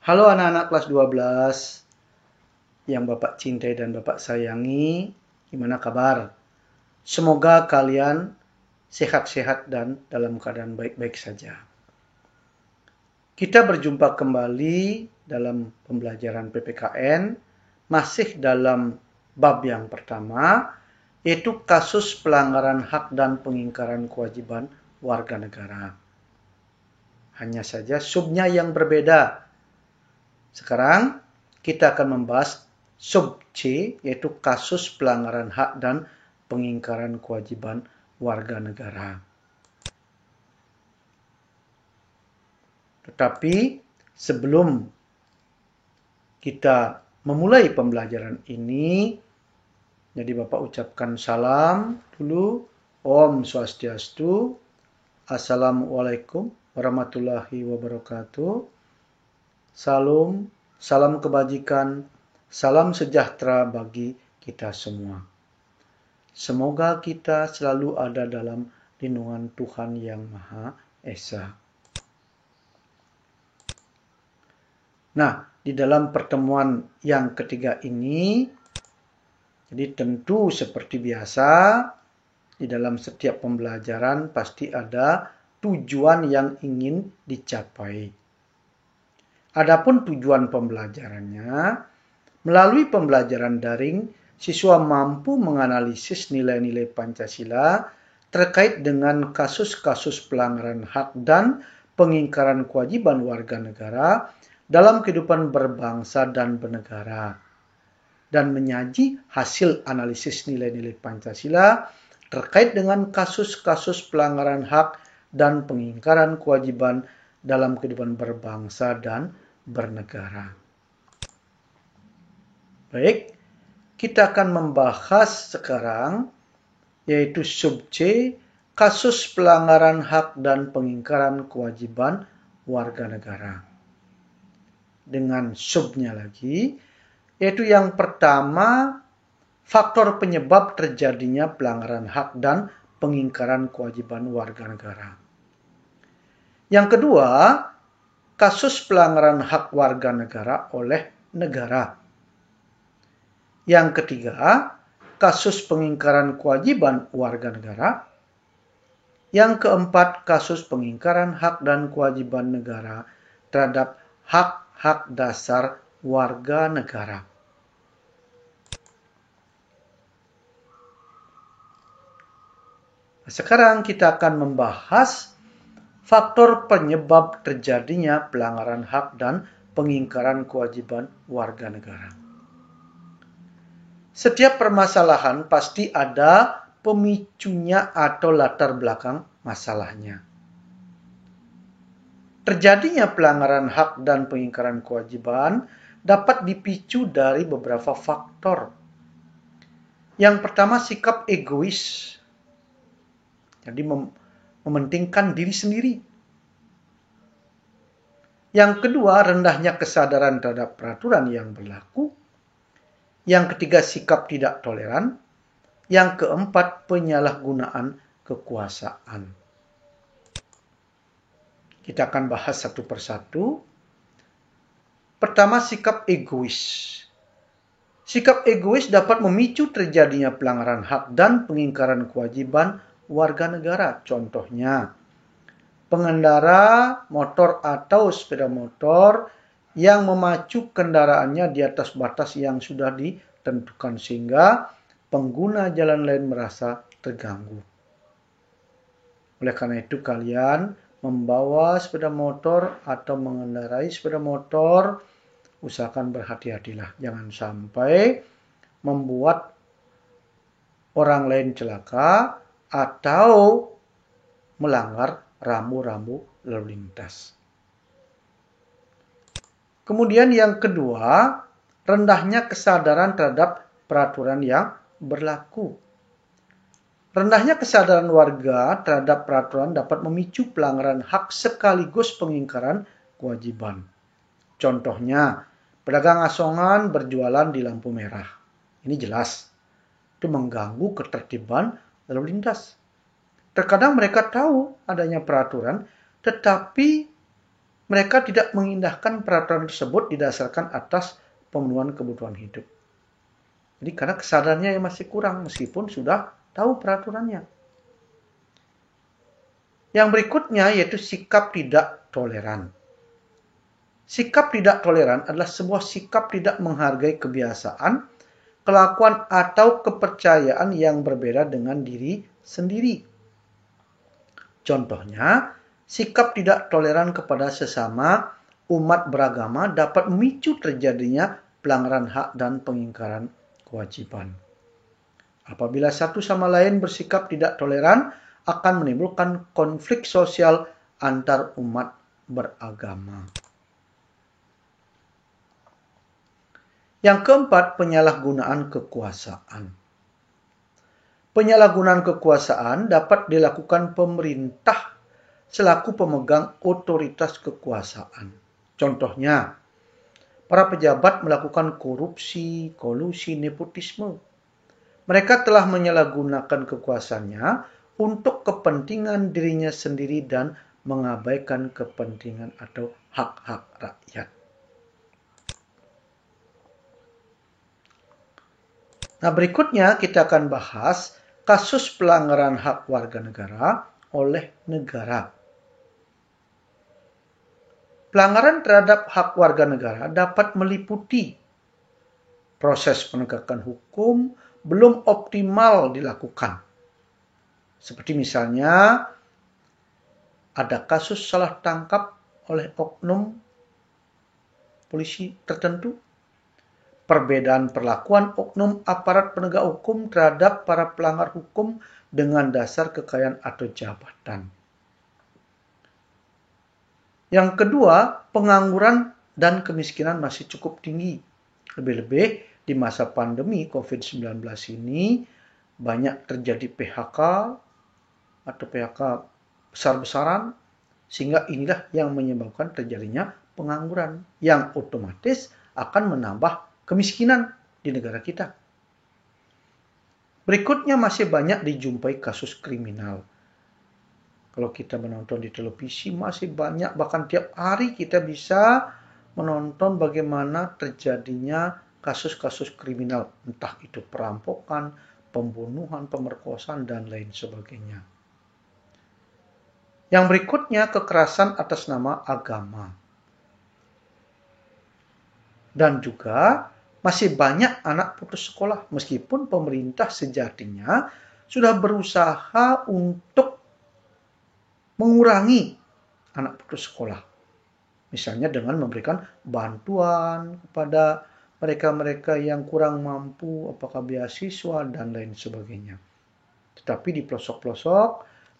Halo anak-anak kelas 12 yang Bapak cintai dan Bapak sayangi, gimana kabar? Semoga kalian sehat-sehat dan dalam keadaan baik-baik saja. Kita berjumpa kembali dalam pembelajaran PPKN, masih dalam bab yang pertama, yaitu kasus pelanggaran hak dan pengingkaran kewajiban warga negara. Hanya saja subnya yang berbeda. Sekarang kita akan membahas sub C, yaitu kasus pelanggaran hak dan pengingkaran kewajiban warga negara. Tetapi sebelum kita memulai pembelajaran ini, jadi Bapak ucapkan salam dulu. Om Swastiastu. Assalamualaikum warahmatullahi wabarakatuh. Salam kebajikan, salam sejahtera bagi kita semua. Semoga kita selalu ada dalam lindungan Tuhan Yang Maha Esa. Nah, di dalam pertemuan yang ketiga ini, jadi tentu seperti biasa, di dalam setiap pembelajaran pasti ada tujuan yang ingin dicapai. Adapun tujuan pembelajarannya, melalui pembelajaran daring, siswa mampu menganalisis nilai-nilai Pancasila terkait dengan kasus-kasus pelanggaran hak dan pengingkaran kewajiban warga negara dalam kehidupan berbangsa dan bernegara, dan menyaji hasil analisis nilai-nilai Pancasila terkait dengan kasus-kasus pelanggaran hak dan pengingkaran kewajiban dalam kehidupan berbangsa dan bernegara. Baik, kita akan membahas sekarang yaitu sub C, kasus pelanggaran hak dan pengingkaran kewajiban warga negara. Dengan subnya lagi, yaitu yang pertama, faktor penyebab terjadinya pelanggaran hak dan pengingkaran kewajiban warga negara. Yang kedua, kasus pelanggaran hak warga negara oleh negara. Yang ketiga, kasus pengingkaran kewajiban warga negara. Yang keempat, kasus pengingkaran hak dan kewajiban negara terhadap hak-hak dasar warga negara. Sekarang kita akan membahas faktor penyebab terjadinya pelanggaran hak dan pengingkaran kewajiban warga negara. Setiap permasalahan pasti ada pemicunya atau latar belakang masalahnya. Terjadinya pelanggaran hak dan pengingkaran kewajiban dapat dipicu dari beberapa faktor. Yang pertama, sikap egois. Jadi mementingkan diri sendiri. Yang kedua, rendahnya kesadaran terhadap peraturan yang berlaku. Yang ketiga, sikap tidak toleran. Yang keempat, penyalahgunaan kekuasaan. Kita akan bahas satu persatu. Pertama, sikap egois. Sikap egois dapat memicu terjadinya pelanggaran hak dan pengingkaran kewajiban warga negara. Contohnya, pengendara motor atau sepeda motor yang memacu kendaraannya di atas batas yang sudah ditentukan sehingga pengguna jalan lain merasa terganggu. Oleh karena itu kalian membawa sepeda motor atau mengendarai sepeda motor, usahakan berhati-hatilah. Jangan sampai membuat orang lain celaka atau melanggar rambu-rambu lalu lintas. Kemudian yang kedua, rendahnya kesadaran terhadap peraturan yang berlaku. Rendahnya kesadaran warga terhadap peraturan dapat memicu pelanggaran hak sekaligus pengingkaran kewajiban. Contohnya, pedagang asongan berjualan di lampu merah. Ini jelas, itu mengganggu ketertiban lalu lintas. Terkadang mereka tahu adanya peraturan, tetapi mereka tidak mengindahkan peraturan tersebut didasarkan atas pemenuhan kebutuhan hidup. Jadi karena kesadarannya yang masih kurang meskipun sudah tahu peraturannya. Yang berikutnya yaitu sikap tidak toleran. Sikap tidak toleran adalah sebuah sikap tidak menghargai kebiasaan, kelakuan atau kepercayaan yang berbeda dengan diri sendiri. Contohnya, sikap tidak toleran kepada sesama umat beragama dapat memicu terjadinya pelanggaran hak dan pengingkaran kewajiban. Apabila satu sama lain bersikap tidak toleran, akan menimbulkan konflik sosial antar umat beragama. Yang keempat, penyalahgunaan kekuasaan. Penyalahgunaan kekuasaan dapat dilakukan pemerintah selaku pemegang otoritas kekuasaan. Contohnya, para pejabat melakukan korupsi, kolusi, nepotisme. Mereka telah menyalahgunakan kekuasaannya untuk kepentingan dirinya sendiri dan mengabaikan kepentingan atau hak-hak rakyat. Nah, berikutnya kita akan bahas kasus pelanggaran hak warga negara oleh negara. Pelanggaran terhadap hak warga negara dapat meliputi proses penegakan hukum belum optimal dilakukan. Seperti misalnya ada kasus salah tangkap oleh oknum polisi tertentu, perbedaan perlakuan oknum aparat penegak hukum terhadap para pelanggar hukum dengan dasar kekayaan atau jabatan. Yang kedua, pengangguran dan kemiskinan masih cukup tinggi. Lebih-lebih di masa pandemi COVID-19 ini banyak terjadi PHK atau PHK besar-besaran, sehingga inilah yang menyebabkan terjadinya pengangguran yang otomatis akan menambah kemiskinan di negara kita. Berikutnya masih banyak dijumpai kasus kriminal. Kalau kita menonton di televisi masih banyak, bahkan tiap hari kita bisa menonton bagaimana terjadinya kasus-kasus kriminal. Entah itu perampokan, pembunuhan, pemerkosaan, dan lain sebagainya. Yang berikutnya kekerasan atas nama agama. Dan juga masih banyak anak putus sekolah meskipun pemerintah sejatinya sudah berusaha untuk mengurangi anak putus sekolah. Misalnya dengan memberikan bantuan kepada mereka-mereka yang kurang mampu, apakah beasiswa dan lain sebagainya. Tetapi di pelosok-pelosok,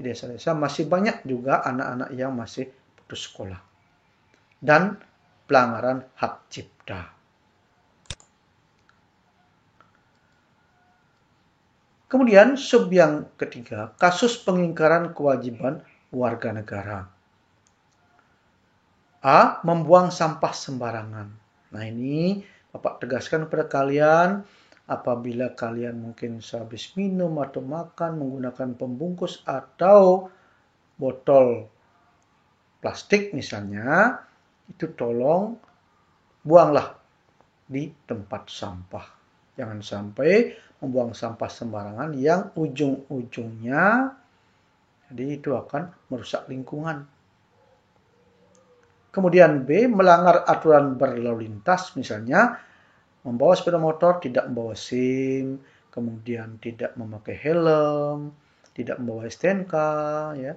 di desa-desa masih banyak juga anak-anak yang masih putus sekolah. Dan pelanggaran hak cipta. Kemudian sub yang ketiga, kasus pengingkaran kewajiban warga negara. A. Membuang sampah sembarangan. Nah ini Bapak tegaskan kepada kalian, apabila kalian mungkin sehabis minum atau makan menggunakan pembungkus atau botol plastik misalnya, itu tolong buanglah di tempat sampah. Jangan sampai membuang sampah sembarangan yang ujung-ujungnya jadi itu akan merusak lingkungan. Kemudian B, melanggar aturan berlalu lintas, misalnya membawa sepeda motor tidak membawa SIM, kemudian tidak memakai helm, tidak membawa STNK, ya.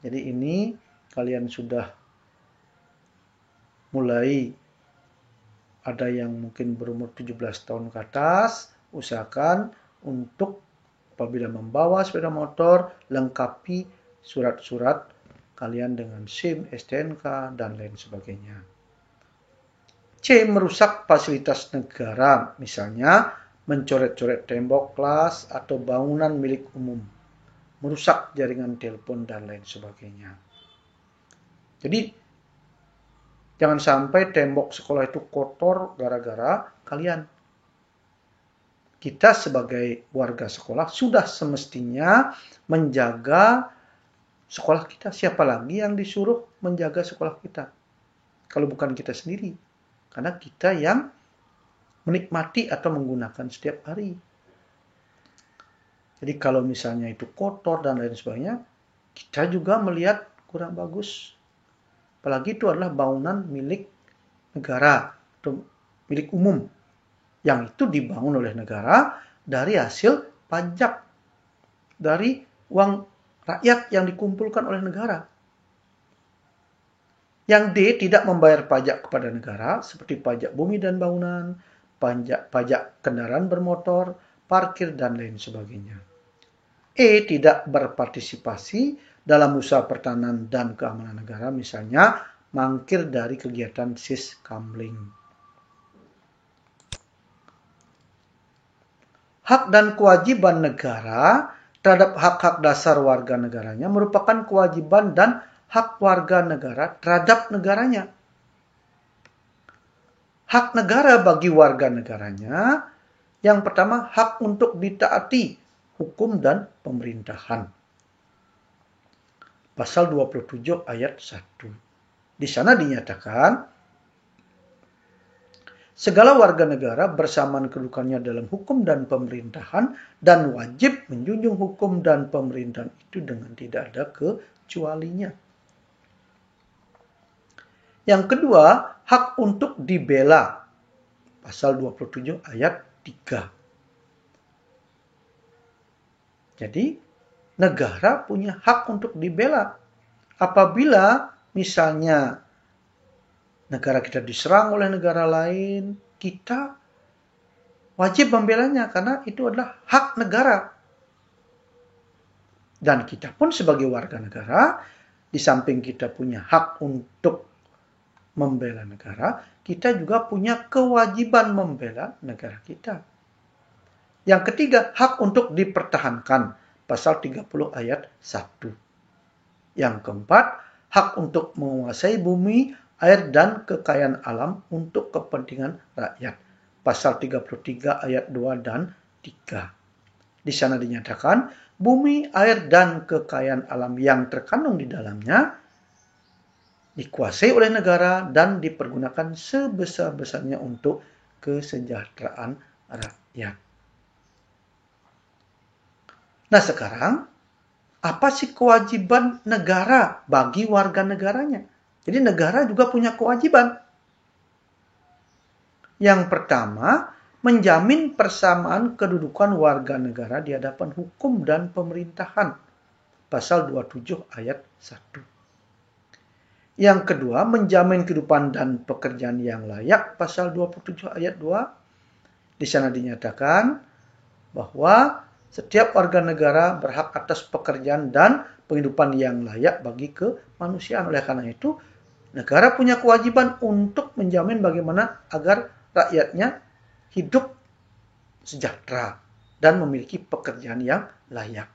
Jadi ini kalian sudah mulai ada yang mungkin berumur 17 tahun ke atas, usahakan untuk apabila membawa sepeda motor, lengkapi surat-surat kalian dengan SIM, STNK, dan lain sebagainya. C. Merusak fasilitas negara, misalnya mencoret-coret tembok kelas atau bangunan milik umum, merusak jaringan telepon, dan lain sebagainya. Jadi, jangan sampai tembok sekolah itu kotor gara-gara kalian. Kita sebagai warga sekolah sudah semestinya menjaga sekolah kita. Siapa lagi yang disuruh menjaga sekolah kita? kalau bukan kita sendiri. Karena kita yang menikmati atau menggunakan setiap hari. Jadi kalau misalnya itu kotor dan lain sebagainya, kita juga melihat kurang bagus. Apalagi itu adalah bangunan milik negara atau milik umum yang itu dibangun oleh negara dari hasil pajak dari uang rakyat yang dikumpulkan oleh negara. Yang D tidak membayar pajak kepada negara seperti pajak bumi dan bangunan, pajak kendaraan bermotor, parkir dan lain sebagainya. E tidak berpartisipasi dalam usaha pertahanan dan keamanan negara, misalnya mangkir dari kegiatan siskamling. Hak dan kewajiban negara terhadap hak-hak dasar warga negaranya merupakan kewajiban dan hak warga negara terhadap negaranya. Hak negara bagi warga negaranya, yang pertama hak untuk ditaati hukum dan pemerintahan. Pasal 27 ayat 1. Di sana dinyatakan, segala warga negara bersamaan kedudukannya dalam hukum dan pemerintahan dan wajib menjunjung hukum dan pemerintahan itu dengan tidak ada kecualinya. Yang kedua, hak untuk dibela. Pasal 27 ayat 3. Jadi, negara punya hak untuk dibela. Apabila misalnya negara kita diserang oleh negara lain, kita wajib membelanya karena itu adalah hak negara. Dan kita pun sebagai warga negara, di samping kita punya hak untuk membela negara, kita juga punya kewajiban membela negara kita. Yang ketiga, hak untuk dipertahankan. Pasal 30 ayat 1. Yang keempat, hak untuk menguasai bumi, air, dan kekayaan alam untuk kepentingan rakyat. Pasal 33 ayat 2 dan 3. Di sana dinyatakan, bumi, air, dan kekayaan alam yang terkandung di dalamnya dikuasai oleh negara dan dipergunakan sebesar-besarnya untuk kesejahteraan rakyat. Nah sekarang, apa sih kewajiban negara bagi warga negaranya? Jadi negara juga punya kewajiban. Yang pertama, menjamin persamaan kedudukan warga negara di hadapan hukum dan pemerintahan. Pasal 27 ayat 1. Yang kedua, menjamin kehidupan dan pekerjaan yang layak. Pasal 27 ayat 2. Di sana dinyatakan bahwa setiap warga negara berhak atas pekerjaan dan penghidupan yang layak bagi kemanusiaan. Oleh karena itu, negara punya kewajiban untuk menjamin bagaimana agar rakyatnya hidup sejahtera dan memiliki pekerjaan yang layak.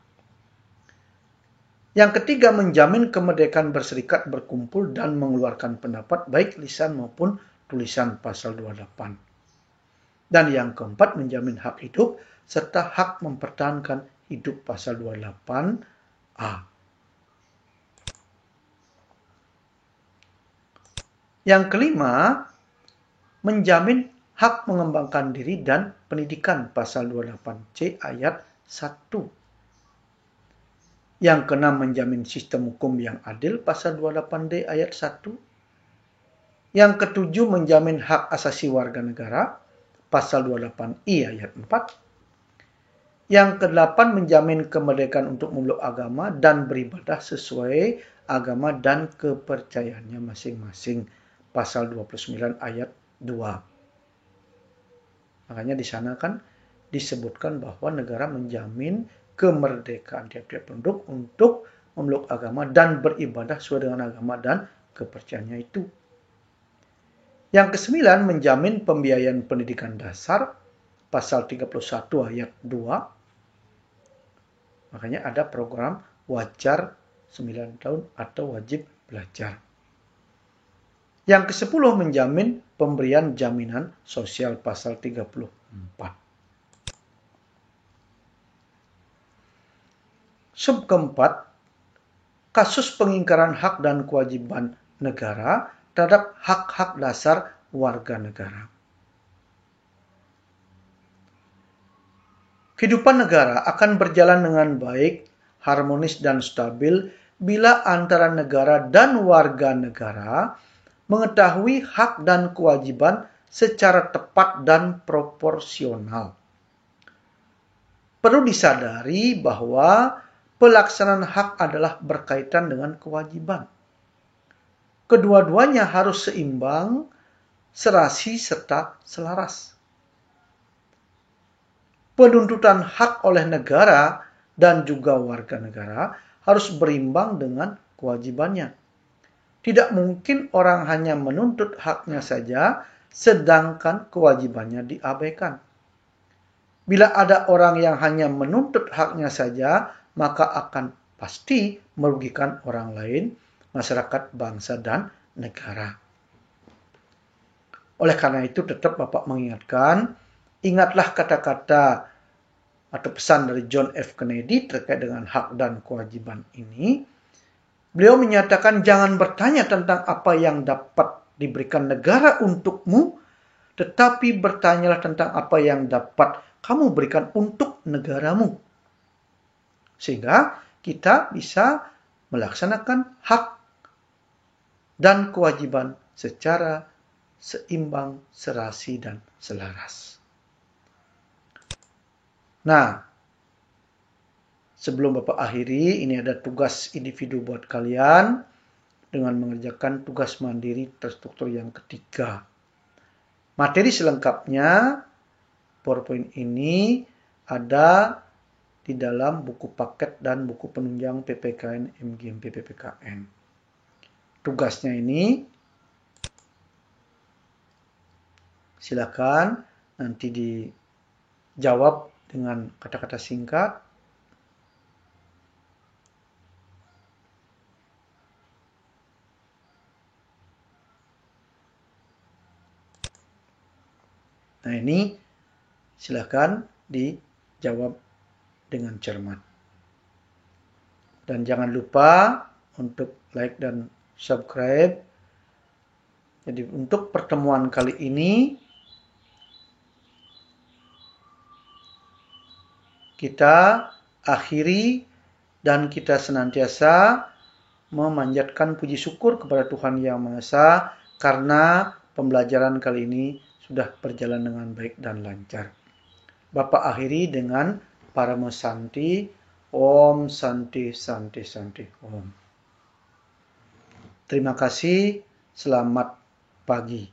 Yang ketiga, menjamin kemerdekaan berserikat, berkumpul, dan mengeluarkan pendapat, baik lisan maupun tulisan. Pasal 28. Dan yang keempat, menjamin hak hidup, serta hak mempertahankan hidup. Pasal 28A. Yang kelima, menjamin hak mengembangkan diri dan pendidikan. Pasal 28C ayat 1. Yang keenam, menjamin sistem hukum yang adil. Pasal 28D ayat 1. Yang ketujuh, menjamin hak asasi warga negara. Pasal 28I ayat 4. Yang kedelapan, menjamin kemerdekaan untuk memeluk agama dan beribadah sesuai agama dan kepercayaannya masing-masing. Pasal 29 ayat 2. Makanya di sana kan disebutkan bahwa negara menjamin kemerdekaan tiap-tiap penduduk untuk memeluk agama dan beribadah sesuai dengan agama dan kepercayaannya itu. Yang kesembilan, menjamin pembiayaan pendidikan dasar. Pasal 31 ayat 2. Makanya ada program wajar 9 tahun atau wajib belajar. Yang ke-10, menjamin pemberian jaminan sosial. Pasal 34. Sub keempat, kasus pengingkaran hak dan kewajiban negara terhadap hak-hak dasar warga negara. Kehidupan negara akan berjalan dengan baik, harmonis dan stabil bila antara negara dan warga negara mengetahui hak dan kewajiban secara tepat dan proporsional. Perlu disadari bahwa pelaksanaan hak adalah berkaitan dengan kewajiban. Kedua-duanya harus seimbang, serasi, serta selaras. Penuntutan hak oleh negara dan juga warga negara harus berimbang dengan kewajibannya. Tidak mungkin orang hanya menuntut haknya saja, sedangkan kewajibannya diabaikan. Bila ada orang yang hanya menuntut haknya saja, maka akan pasti merugikan orang lain, masyarakat, bangsa, dan negara. Oleh karena itu, tetap Bapak mengingatkan, ingatlah kata-kata atau pesan dari John F. Kennedy terkait dengan hak dan kewajiban ini. Beliau menyatakan jangan bertanya tentang apa yang dapat diberikan negara untukmu, tetapi bertanyalah tentang apa yang dapat kamu berikan untuk negaramu. Sehingga kita bisa melaksanakan hak dan kewajiban secara seimbang, serasi, dan selaras. Nah, sebelum Bapak akhiri, ini ada tugas individu buat kalian dengan mengerjakan tugas mandiri terstruktur yang ketiga. Materi selengkapnya, PowerPoint ini ada di dalam buku paket dan buku penunjang PPKN MGMP PPKN. Tugasnya ini silakan nanti dijawab dengan kata-kata singkat. Nah, ini silakan dijawab dengan cermat. Dan jangan lupa untuk like dan subscribe. Jadi untuk pertemuan kali ini kita akhiri dan kita senantiasa memanjatkan puji syukur kepada Tuhan Yang Maha Esa karena pembelajaran kali ini sudah berjalan dengan baik dan lancar. Bapak akhiri dengan Paramo Santi, Om Santi Santi Santi Om. Terima kasih, selamat pagi.